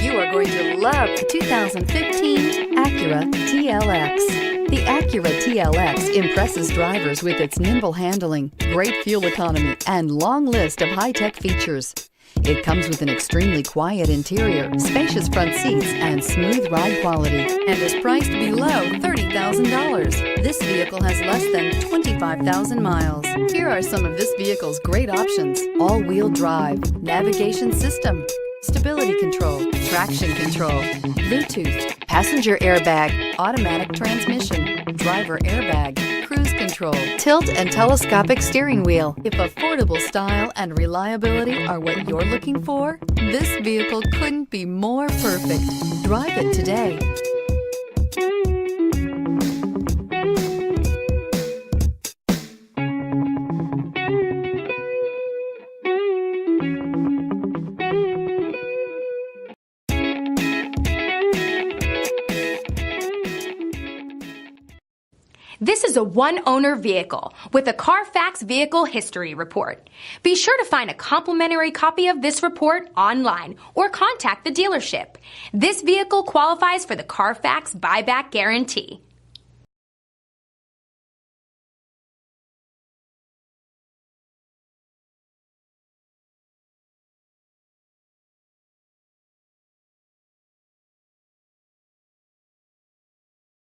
You are going to love the 2015 Acura TLX. The Acura TLX impresses drivers with its nimble handling, great fuel economy, and long list of high-tech features. It comes with an extremely quiet interior, spacious front seats, and smooth ride quality, and is priced below $30,000. This vehicle has less than 25,000 miles. Here are some of this vehicle's great options: all-wheel drive, navigation system, stability control, traction control, Bluetooth, passenger airbag, automatic transmission, driver airbag, cruise control, tilt and telescopic steering wheel. If affordable style and reliability are what you're looking for, this vehicle couldn't be more perfect. Drive it today. This is a one-owner vehicle with a Carfax Vehicle History Report. Be sure to find a complimentary copy of this report online or contact the dealership. This vehicle qualifies for the Carfax Buyback Guarantee.